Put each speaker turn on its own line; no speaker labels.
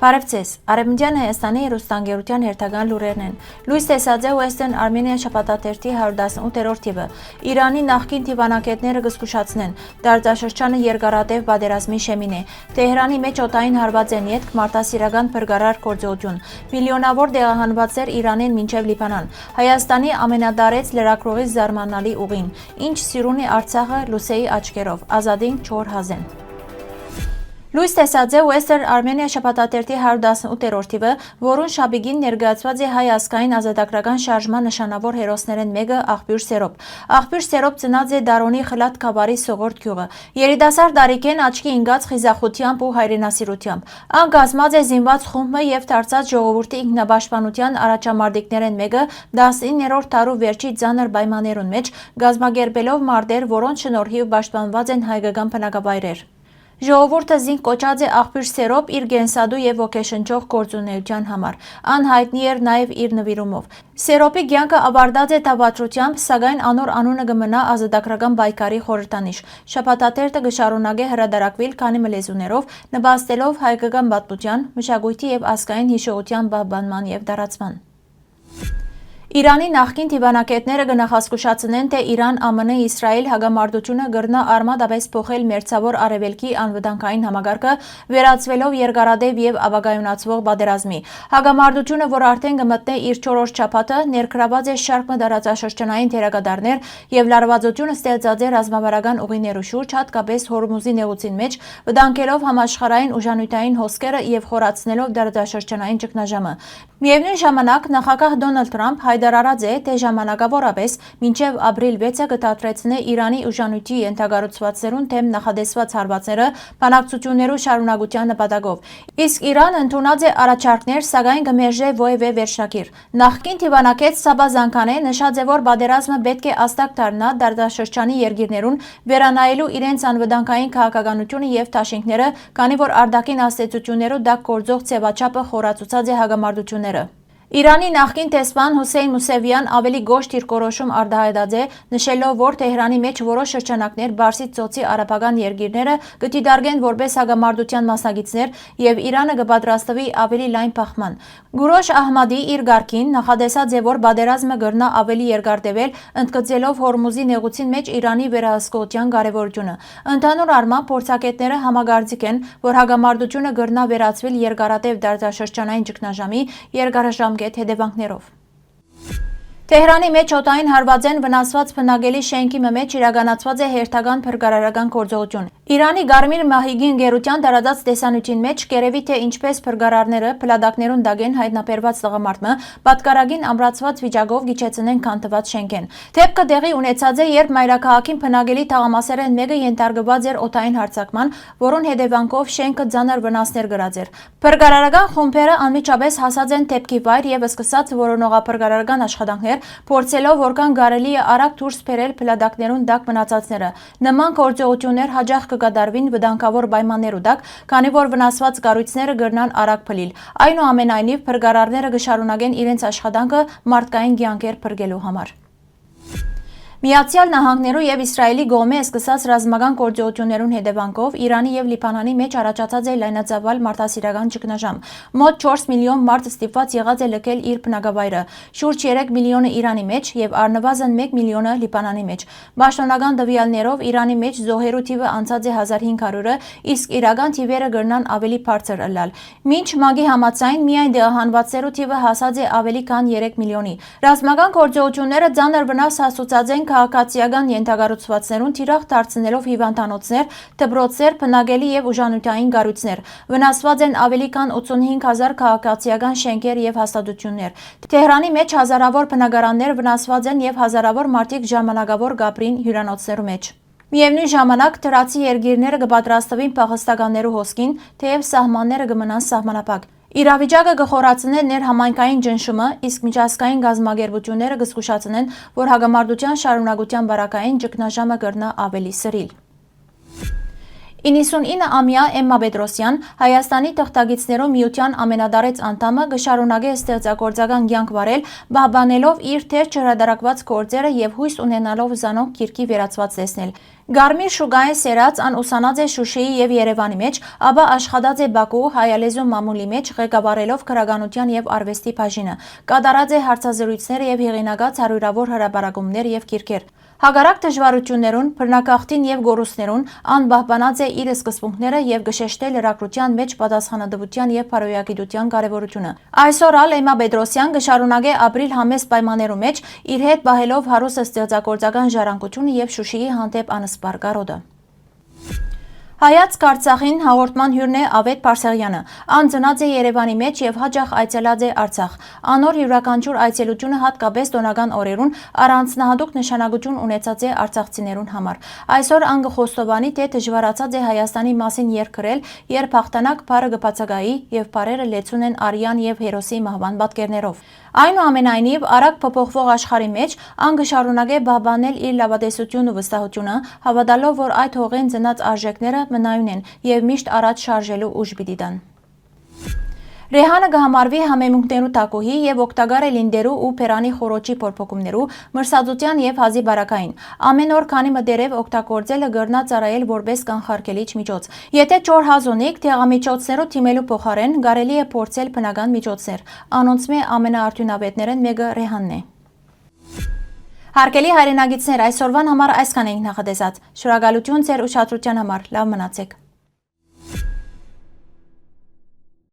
Բարևձեզ, Արևմտյան Հայաստանի հեռուստաընկերության հերթական լուրերն են։ Լույս տեսած է Western Armenia շաբաթաթերթի 118-րդ թիվը։ Իրանի նախկին թիվանակետները կզգուշացնեն, դարաշրջանը երկարատև պատերազմի շեմին է։ Թեհրանի մեջ օդային հարված են ետք մարտահրավերական փրկարար գործողություն։ Միլիոնավոր տեղահանվածներ Իրանեն մինչև Լիբանան։ Հայաստանի ամենադարեց լրագրողի զարմանալի ուղին։ Ինչ սիրուն է Արցախը լուսեի աչքերով։ Ազատին Չոր Հազեն։ Լույս տեսած է Western Armenia շաբաթաթերթի 118-րդ թիվը, որուն շաբիգին ներկայացված է հայ ազգային ազատագրական շարժման նշանավոր հերոսներեն մեկը Աղբյուր Սերոբ։ Աղբյուր Սերոբ ծնած է Դարոնի Խլատ Քաբարի Սողորդ գյուղը։ Երիտասարդ տարիքեն աչքի ընկած խիզախությամբ ու հայրենասիրությամբ։ Ան կազմած է զինված խումբը եւ դարձած ժողովրդի ինքնաբաշխանության առաջամարտիկներեն մեկը 19-րդ դարու վերջի ծանր պայմաններուն մեջ գազմագերբելով մարտեր, որոնց շնորհիվ պաշտպանված են հայկական բնակավայրեր։ Ժողովուրդը զինք կոչած է Աղբյուր Սերոբ իր գենսադու եւ ոգեշնչող գործունեության համար։ Ան հայտնի էր նաեւ իր նվիրումով։ Սերոբի կյանքը ավարտած է թավատրությամբ, սակայն անոր անունը կմնա ազատագրական պայքարի խորհրդանիշ։ Շաբաթաթերթը կշարունակե հրադարակվել քանի լեզուներով, նպաստելով հայկական պատմության, մշակույթի եւ ազգային հիշողության պահպանման եւ տարածման։ Իրանի նախկին թիվանակետները կնախազգուշացնեն, թե Իրան-ԱՄՆ-Իսրայել հակամարտությունը կրնա արմատապես փոխել մերձավոր արևելքի անվտանգային համակարգը, վերածվելով երկարատև եւ ապագայունացվող պատերազմի։ Հակամարտությունը, որ արդեն կմտնե իր 4-րդ շաբաթը, ներգրաված է շարք տարածաշրջանային թերակատարներ եւ լարվածությունը ստեղծած է ռազմավարական ուղիներու շուրջ, հատկապես Հորմուզի նեղուցին մեջ, վտանգելով համաշխարհային ուժանյութային հոսքերը եւ խորացնելով տարածաշրջանային ճգնաժամը։ Միևնույն ժամանակ նախագահ Դոնալդ Թրամփ հայտարարած է, թե ժամանակավորապես մինչև ապրիլ 6-ը կդադրեցնե Իրանի ուժանյութի ենթակառուցվածքներուն թեմ նախադեсված հարվածները բանակցություններու շարունակության նպատակով։ Իսկ Իրանը ընդունած է առաջարկներ, սակայն կմերժե որևէ վերջնագիր։ Նախկին թիվանակետ Սաբա Զանգանե նշած է, որ պատերազմը պետք է աստակ դառնա տարածաշրջանի երկիրներուն վերանայելու իրենց անվտանգային քաղաքականությունը եւ դաշինքները, քանի որ արտաքին աստեցություններու դակ գործող ձևաչափը խորացուցած է հակամարտությունները։ Իրանի նախկին տեսփան Հուսեյն Մուսևյան ավելի գոշ դիրքորոշում արտահայտած է, նշելով, որ Թեհրանի մեջ որոշ շրջանակներ Պարսից ծոցի արաբական երկիրները կդիտարկեն որպես հակամարտության մասնակիցներ եւ Իրանը կպատրաստվի ավելի լայն փախման։ Գուրոշ Ահմադի իր ղարքին նախադեսած է, որ պատերազմը կրնա ավելի երկար տևել, ընդգծելով Հորմուզի նեղուցին մեջ Իրանի վերահսկողության կարեւորությունը։ Ընդհանուր առմամբ փորձագետները համագործակ են, որ հակամարտությունը կրնա վերածվել երկարատև տարածաշրջանային ճգնաժամի երկարաժամկետ հետևանքներով։ Թեհրանի մեջ օդային հարվածեն վնասված բնակելի շենքի մեջ իրականացված է հերթական փրկարարական գործողություն։ Իրանի Գարմիր Մահիգի ընկերության տարածած տեսանյութին մեջ կերևի թե ինչպես փրկարարները փլատակներուն դագեն հայտնաբերված տղամարդը պատկարագին ամրացված վիճակով գիչեցնեն քանթված շենքեն։ Դեպքը տեղի ունեցած է, երբ մայրաքաղաքին բնակելի թաղամասերեն մեկը ենթարկված էր օդային հարձակման, որոնց հետևանքով շենքը ծանր վնասներ կրած էր։ Փրկարարական խումբերը անմիջապես հասած են դեպքի վայր եւ սկսած որոնողափրկարարական աշխատանքներ, փորձելով որքան կարելի է արագ դուրս բերել փլատակներուն տակ մնացածները։ Նման գործողություններ հաջող կկատարվին վտանգավոր պայմաններու տակ, քանի որ վնասված կառույցները կգրնան արագ փլիլ։ Այնուամենայնիվ, փրկարարները կշարունակեն իրենց աշխատանքը մարդկային կյանքեր փրկելու համար։ Միացյալ Նահանգներու եւ Իսրայելի կողմէ սկսած ռազմական գործողություններուն հետևանքով Իրանի եւ Լիբանանի մեջ առաջացած է լայնածավալ մարդասիրական ճգնաժամ։ Մոտ 4 միլիոն մարդ ստիպված եղած է լքել իր բնակավայրը, շուրջ 3 միլիոնը Իրանի մեջ եւ առնվազն 1 միլիոնը Լիբանանի մեջ։ Պաշտոնական տվյալներով Իրանի մեջ զոհերու թիվը անցած է 1500-ը, իսկ իրական թիվերը կգրնան ավելի բարձր ըլլալ։ Մինչ ՄԱԳ-ի համաձայն միայն տեղահանվածներու թիվը հասած է ավելի քան 3 միլիոնի։ Ռազմական գործողությունները ծանր վնաս հասցուցած են քաղաքացիական ենթակառուցվածքներուն թիրախ դարձնելով հիվանդանոցներ, դպրոցներ, բնակելի եւ ուժանյութային կառույցներ։ Վնասված են ավելի քան 85,000 քաղաքացիական շենքեր եւ հաստատություններ։ Թեհրանի մեջ հազարավոր բնակարաններ վնասված են եւ հազարավոր մարդիկ ժամանակավոր գապրին հյուրանոցներու մեջ։ Միևնույն ժամանակ դրացի երկիրները կպատրաստվին փախստականներու հոսքին, թեև սահմանները կմնան սահմանապակ։ Իրավիճակը կխորացնե ներհամայնքային ճնշումը, իսկ միջազգային գազམ་ագերբությունները կզգուշացնեն, որ հակամարտության շարունակության բարակային ճգնաժամը կգրնա ավելի սրիլ։ 99-ամյա Էմմա Պետրոսյան, Հայաստանի թղթակիցներու միության ամենադարեց անդամը, կշարունակե ստեղծագործական կյանք վարել, պահպանելով իր թեր չհրադարակված գործերը եւ հույս ունենալով զանոնք գիրքի վերածված տեսնել։ Գարմիր շուգայ սերած ան ուսանած է Շուշիի եւ Երևանի մեջ, ապա աշխատած է Բաքու հայալեզու մամուլի մեջ ղեկավարելով քրագանության եւ արվեստի բաժինը, կատարած է հարցազրույցներ եւ հեղինակած հարյուրավոր հրապարակումներ եւ գիրքեր։ Հագարակ դժվարություններուն, բռնակախտին եւ գորուսներուն ան պահպանած է իր սկզբունքները եւ գշեշտել լրագրության մեջ պատասխանատվության եւ բարոյագիտության կարեւորությունը։ Այսօր ալ Էմմա Պետրոսյան կշարունակե ապրիլ համեստ պայմաններու մեջ իր հետ պահելով հարուստ ստեղծագործական ժառանգությունը եւ Շուշիի հանդեպ անսպար կարոտը։ Հայացք Արցախին հաղորդման հյուրն է Ավետ Փարսեղյանը։ Ան ծնած է Երևանի մեջ եւ հաճախ այցելած է Արցախ։ Անոր յուրաքանչյուր այցելությունը հատկապես տոնական օրերուն առանձնահատուկ նշանակություն ունեցած է արցախցիներուն համար։ Այսօր ան կխոստովանի թե դժվարացած է Հայաստանի մասին երգրել, երբ հաղթանակ բառը կբացակայի եւ բառերը լեցուն են Արյան եւ Հերոսի մահվան պատկերներով։ Այնուամենայնիվ, արագ փոփոխվող աշխարհի մեջ ան կշարունակե պահպանել իր լավատեսությունն ու վստահությունը, հավատալով, որ այդ հողեն ծնած արժեքները մնայուն են եւ միշտ առաջ շարժելու ուժ պիտի տան։ Ռեհանը կհամարվի համեմունքներու տակուհի եւ օգտակար է լինդերու ու Փերանի խորոչի փորփոքումներու, մրսածության եւ հազի բարակային։ Ամեն օր քանի մտերև օգտագործելը կրնա ծառայել որպես կանխարգելիչ միջոց։ Եթե ճոր հազոնիկ դեղամիջոցներու թիմելու փոխարեն կարելի է փորձել բնական միջոցներ։ Անոնց մե ամենաարդյունավետներն մեկը Ռեհանն է։ Հարգելի հայրենագիտներ, այսօրվան համար այսքան ենք նախատեսած։ Շնորհակալություն ձեր ուշադրության համար։ Լավ մնացեք։